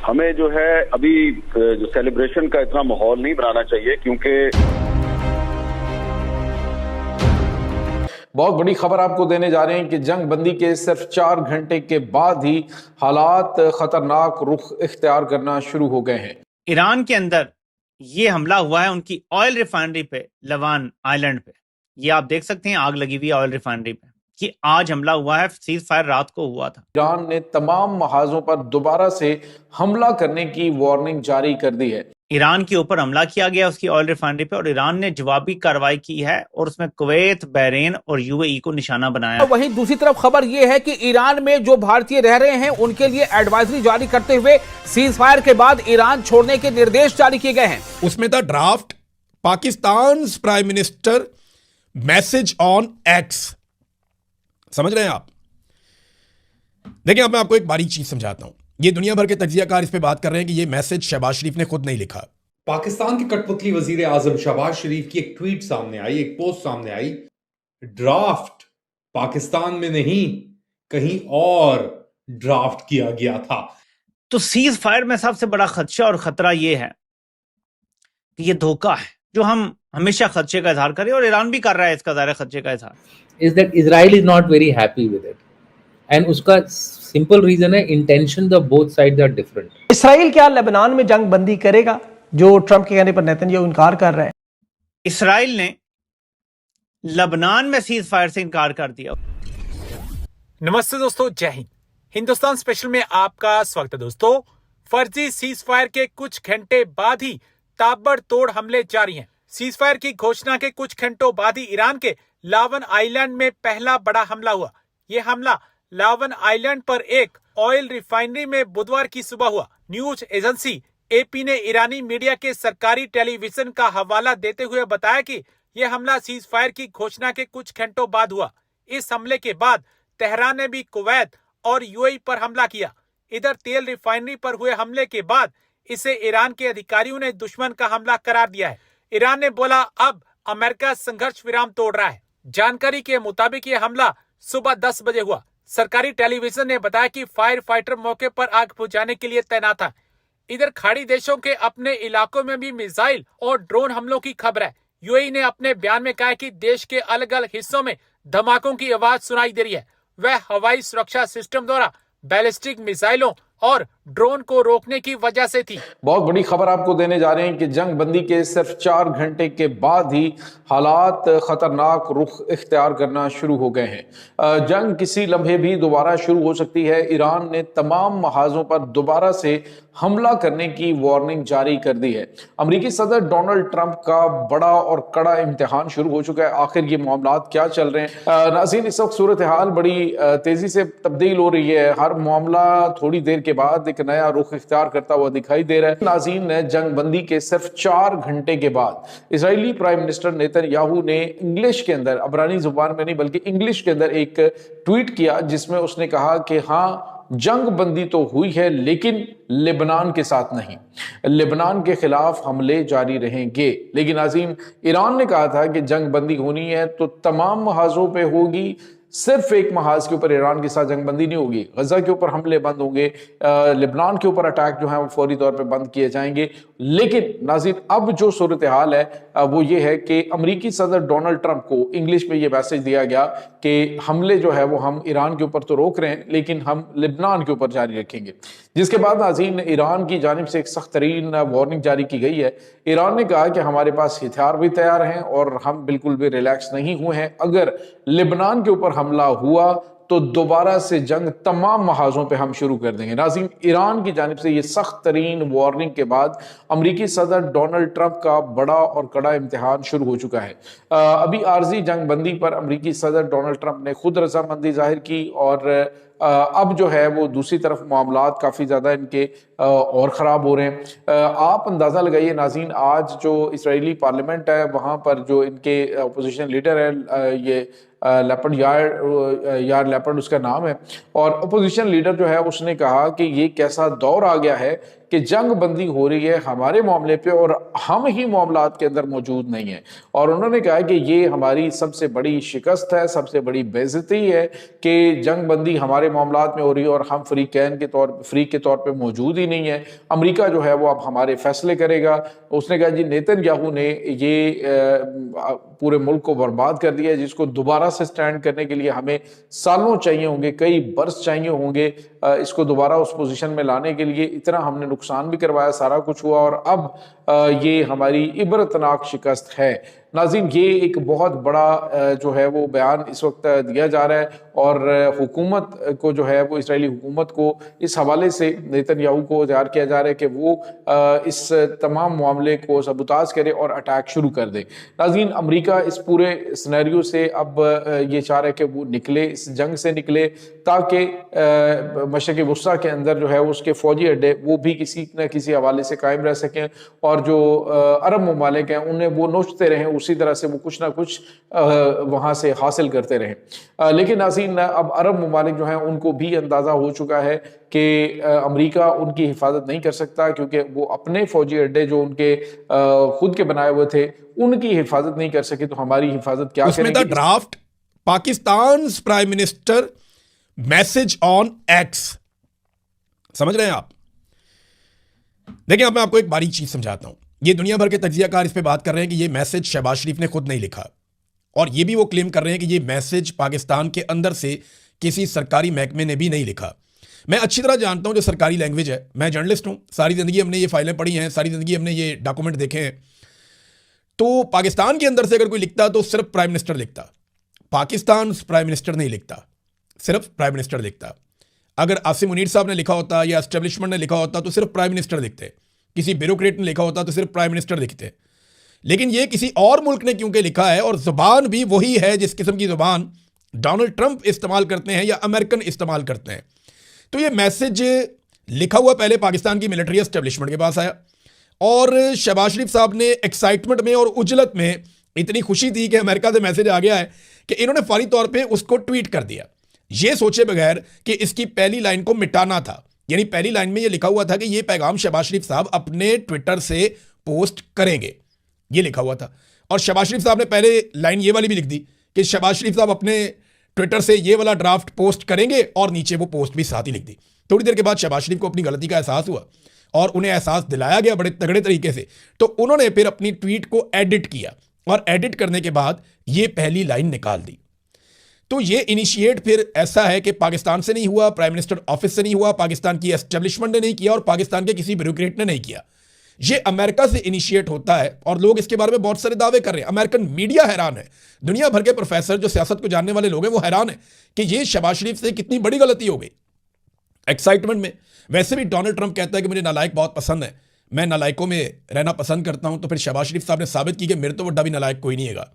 हमें जो है अभी जो सेलिब्रेशन का इतना माहौल नहीं बनाना चाहिए, क्योंकि बहुत बड़ी खबर आपको देने जा रहे हैं कि जंग बंदी के सिर्फ 4 घंटे के बाद ही हालात खतरनाक रुख इख्तियार करना शुरू हो गए हैं। ईरान के अंदर ये हमला हुआ है उनकी ऑयल रिफाइनरी पे, लवान आइलैंड पे। ये आप देख सकते हैं, आग लगी हुई है ऑयल रिफाइनरी पे। ये आज हमला हुआ है, सीज फायर रात को हुआ था। ईरान ने तमाम महाजों पर दोबारा से हमला करने की वार्निंग जारी कर दी है। ईरान के ऊपर हमला किया गया उसकी ऑयल रिफाइनरी पे, और ईरान ने जवाबी कार्रवाई की है और उसमें कुवैत, बहरीन और यूएई को निशाना बनाया। वहीं दूसरी तरफ खबर यह है कि ईरान में जो भारतीय रह रहे हैं उनके लिए एडवाइजरी जारी करते हुए सीज फायर के बाद ईरान छोड़ने के निर्देश जारी किए गए हैं। उसमें था draft Pakistan prime minister message on x. समझ रहे हैं आप? देखिए, अब मैं आपको एक बारीक चीज समझाता हूं। ये दुनिया भर के तज्जियाकार इस पे बात कर रहे हैं कि ये मैसेज शहबाज शरीफ ने खुद नहीं लिखा। पाकिस्तान के कठपुतली वजीर आजम शहबाज शरीफ की एक ट्वीट सामने आई, एक पोस्ट सामने आई। ड्राफ्ट पाकिस्तान में नहीं, कहीं और ड्राफ्ट किया गया था। तो सीज फायर में सबसे बड़ा खदशा और खतरा यह है कि ये धोखा है, जो हम हमेशा खदशे का इजहार करें, और ईरान भी कर रहा है इसका ज़ाहिर खदशे का इजहार। is that Israel is not very happy with it, and उसका सिंपल रीजन है intention the both sides are different. Israel क्या लेबनान में जंग बंदी करेगा, जो ट्रंप के कहने पर नेतन्याहू इनकार कर रहे हैं? इसराइल ने लेबनान में सीज फायर से इनकार कर दिया। नमस्ते दोस्तों, जय हिंद। हिंदुस्तान स्पेशल में आपका स्वागत है दोस्तों। फर्जी सीज फायर के कुछ घंटे बाद ही ताबड़तोड़ हमले जारी हैं। सीज फायर की घोषणा के कुछ घंटों बाद ही ईरान के लावन आइलैंड में पहला बड़ा हमला हुआ। यह हमला लावन आइलैंड पर एक ऑयल रिफाइनरी में बुधवार की सुबह हुआ। न्यूज एजेंसी एपी ने ईरानी मीडिया के सरकारी टेलीविजन का हवाला देते हुए बताया कि यह हमला सीज फायर की घोषणा के कुछ घंटों बाद हुआ। इस हमले के बाद तेहरान ने भी कुवैत और यूएई पर हमला किया। इधर तेल रिफाइनरी पर हुए हमले के बाद इसे ईरान के अधिकारियों ने दुश्मन का हमला करार दिया है। ईरान ने बोला अब अमेरिका संघर्ष विराम तोड़ रहा है। जानकारी के मुताबिक यह हमला सुबह 10 बजे हुआ। सरकारी टेलीविजन ने बताया कि फायर फाइटर मौके पर आग बुझाने के लिए तैनात था। इधर खाड़ी देशों के अपने इलाकों में भी मिसाइल और ड्रोन हमलों की खबर है। यूएई ने अपने बयान में कहा कि देश के अलग अलग हिस्सों में धमाकों की आवाज सुनाई दे रही है। वह हवाई सुरक्षा सिस्टम द्वारा बैलिस्टिक मिसाइलों और ड्रोन को रोकने की वजह से थी। बहुत बड़ी खबर आपको देने जा रहे हैं कि जंग बंदी के सिर्फ 4 घंटे के बाद ही हालात खतरनाक रुख इख्तियार करना शुरू हो गए हैं। जंग किसी लम्हे भी दोबारा शुरू हो सकती है। ईरान ने तमाम महाजों पर दोबारा से हमला करने की वार्निंग जारी कर दी है। अमेरिकी सदर डोनाल्ड ट्रंप का बड़ा और कड़ा इम्तिहान शुरू हो चुका है। आखिर ये मामला क्या चल रहे हैं? नाज़रीन, इस वक्त सूरत हाल बड़ी तेजी से तब्दील हो रही है। हर मामला थोड़ी देर के बाद एक नया रुख इख्तियार करता हुआ दिखाई दे रहा है। नाज़रीन, जंग बंदी के सिर्फ 4 घंटे के बाद इजरायली प्राइम मिनिस्टर नेतन्याहू ने इंग्लिश के अंदर, अबरानी जुबान में नहीं बल्कि इंग्लिश के अंदर एक ट्वीट किया, जिसमें उसने कहा कि हाँ, जंग बंदी तो हुई है लेकिन लेबनान के साथ नहीं, लेबनान के खिलाफ हमले जारी रहेंगे। लेकिन नाज़रीन, ईरान ने कहा था कि जंग बंदी होनी है तो तमाम महाजों पे होगी, सिर्फ एक महाज के ऊपर ईरान के साथ जंगबंदी नहीं होगी। गजा के ऊपर हमले बंद होंगे, लेबनान के ऊपर अटैक जो है वो फौरी तौर पे बंद किए जाएंगे। लेकिन नाज़रीन, अब जो सूरत हाल है वो ये है कि अमेरिकी सदर डोनाल्ड ट्रंप को इंग्लिश में ये मैसेज दिया गया कि हमले जो है वो हम ईरान के ऊपर तो रोक रहे हैं लेकिन हम लेबनान के ऊपर जारी रखेंगे। जिसके बाद नाज़रीन, ईरान की जानिब से एक सख्त तरीन वार्निंग जारी की गई है। ईरान ने कहा कि हमारे पास हथियार भी तैयार हैं और हम बिल्कुल भी रिलैक्स नहीं हुए हैं। अगर लेबनान के ऊपर हमला हुआ तो दोबारा से जंग तमाम महाजों पे हम शुरू कर देंगे। नाज़रीन, ईरान की जानिब से ये सख्त तरीन वार्निंग के बाद अमेरिकी सदर डोनाल्ड ट्रंप का बड़ा और कड़ा इम्तिहान शुरू हो चुका है। अभी आर्जी जंग बंदी पर अमेरिकी सदर डोनाल्ड ट्रंप ने खुद रजामंदी जाहिर की और अब जो है वो दूसरी तरफ मामलात काफ़ी ज़्यादा इनके और ख़राब हो रहे हैं। आप अंदाज़ा लगाइए नाज़रीन, आज जो इसराइली पार्लियामेंट है वहाँ पर जो इनके अपोजिशन लीडर है ये यार लेपर्ड उसका नाम है। और अपोजिशन लीडर जो है उसने कहा कि ये कैसा दौर आ गया है कि जंग बंदी हो रही है हमारे मामले पे और हम ही मामलात के अंदर मौजूद नहीं है। और उन्होंने कहा कि ये हमारी सबसे बड़ी शिकस्त है, सबसे बड़ी बेइज्जती है कि जंग बंदी हमारे मामलात में हो रही है और हम फ्री के तौर पे मौजूद ही नहीं है। अमेरिका जो है वो अब हमारे फैसले करेगा। उसने कहा जी नेतन्याहू ने ये पूरे मुल्क को बर्बाद कर दिया है, जिसको दोबारा से स्टैंड करने के लिए हमें सालों चाहिए होंगे, कई बरस चाहिए होंगे इसको दोबारा उस पोजीशन में लाने के लिए। इतना हमने नुकसान भी करवाया, सारा कुछ हुआ और अब ये हमारी इबरतनाक शिकस्त है। नाज़रीन, ये एक बहुत बड़ा जो है वो बयान इस वक्त दिया जा रहा है और हुकूमत को जो है वो इसराइली हुकूमत को इस हवाले से नेतन्याहू को तैयार किया जा रहा है कि वो इस तमाम मामले को सबूताज करे और अटैक शुरू कर दे। नाज़रीन, अमेरिका इस पूरे सिनेरियो से अब ये चाह रहा है कि वो निकले, इस जंग से निकले, ताकि मशरक़ वस्ता के अंदर जो है उसके फौजी अड्डे वो भी किसी न किसी हवाले से कायम रह सकें और जो अरब ममालिक हैं उन्हें वो नोचते रहें, उसी तरह से वो कुछ ना कुछ वहाँ से हासिल करते रहें। लेकिन नाज़रीन, अब अरब ममालिक जो हैं उनको भी अंदाज़ा हो चुका है कि अमेरिका उनकी हिफाजत नहीं कर सकता, क्योंकि वो अपने फौजी अड्डे जो उनके खुद के बनाए हुए थे उनकी हिफाजत नहीं कर सके, तो हमारी हिफाजत क्या उसमें था draft Pakistan prime minister message on x. समझ रहे हैं आप? देखिए, अब मैं आपको एक बारीक चीज समझाता हूं। ये दुनिया भर के तज्जियाकार इस पे बात कर रहे हैं कि ये मैसेज शहबाज शरीफ ने खुद नहीं लिखा, और ये भी वो क्लेम कर रहे हैं कि ये मैसेज पाकिस्तान के अंदर से किसी सरकारी महकमे ने भी नहीं लिखा। मैं अच्छी तरह जानता हूं जो सरकारी लैंग्वेज है, मैं जर्नलिस्ट हूं, सारी जिंदगी हमने ये फाइलें पढ़ी हैं, सारी जिंदगी हमने ये डॉक्यूमेंट देखे हैं। तो पाकिस्तान के अंदर से अगर कोई लिखता तो सिर्फ प्राइम मिनिस्टर लिखता, पाकिस्तान प्राइम मिनिस्टर नहीं लिखता, सिर्फ प्राइम मिनिस्टर लिखता। अगर आसिम मुनीर साहब ने लिखा होता या एस्टेब्लिशमेंट ने लिखा होता तो सिर्फ प्राइम मिनिस्टर लिखते, किसी ब्यूरोक्रेट ने लिखा होता तो सिर्फ प्राइम मिनिस्टर लिखते। लेकिन ये किसी और मुल्क ने क्योंकि लिखा है, और जुबान भी वही है जिस किस्म की जुबान डोनाल्ड ट्रंप इस्तेमाल करते हैं या अमेरिकन इस्तेमाल करते हैं, तो ये मैसेज लिखा हुआ पहले पाकिस्तान की मिलिट्री एस्टेब्लिशमेंट के पास आया, और शहबाज शरीफ साहब ने एक्साइटमेंट में और उजलत में इतनी खुशी थी कि अमेरिका से मैसेज आ गया है कि इन्होंने फौरी तौर पे उसको ट्वीट कर दिया, ये सोचे बगैर कि इसकी पहली लाइन को मिटाना था। यानी पहली लाइन में ये लिखा हुआ था कि ये पैगाम शहबाज शरीफ साहब अपने ट्विटर से पोस्ट करेंगे, ये लिखा हुआ था। और शहबाज शरीफ साहब ने पहले लाइन ये वाली भी लिख दी कि शहबाज शरीफ साहब अपने ट्विटर से ये वाला ड्राफ्ट पोस्ट करेंगे, और नीचे वो पोस्ट भी साथ ही लिख दी। थोड़ी देर के बाद शहबाज शरीफ को अपनी गलती का एहसास हुआ और उन्हें एहसास दिलाया गया बड़े तगड़े तरीके से, तो उन्होंने फिर अपनी ट्वीट को एडिट किया, और एडिट करने के बाद ये पहली लाइन निकाल दी। तो ये इनिशिएट फिर ऐसा है कि पाकिस्तान से नहीं हुआ, प्राइम मिनिस्टर ऑफिस से नहीं हुआ, पाकिस्तान की एस्टेब्लिशमेंट ने नहीं किया, और पाकिस्तान के किसी ब्यूरोक्रेट ने नहीं किया। ये अमेरिका से इनिशिएट होता है, और लोग इसके बारे में बहुत सारे दावे कर रहे हैं। अमेरिकन मीडिया हैरान है, दुनिया भर के प्रोफेसर जो सियासत को जानने वाले लोग हैं वो हैरान है कि ये शहबाज शरीफ से कितनी बड़ी गलती हो गई एक्साइटमेंट में। वैसे भी डोनाल्ड ट्रंप कहता है कि मुझे नालायक बहुत पसंद है, मैं नालायकों में रहना पसंद करता हूं, तो फिर शहबाज शरीफ साहब ने साबित की कि मेरे तो बड़ा भी नालायक कोई नहीं है।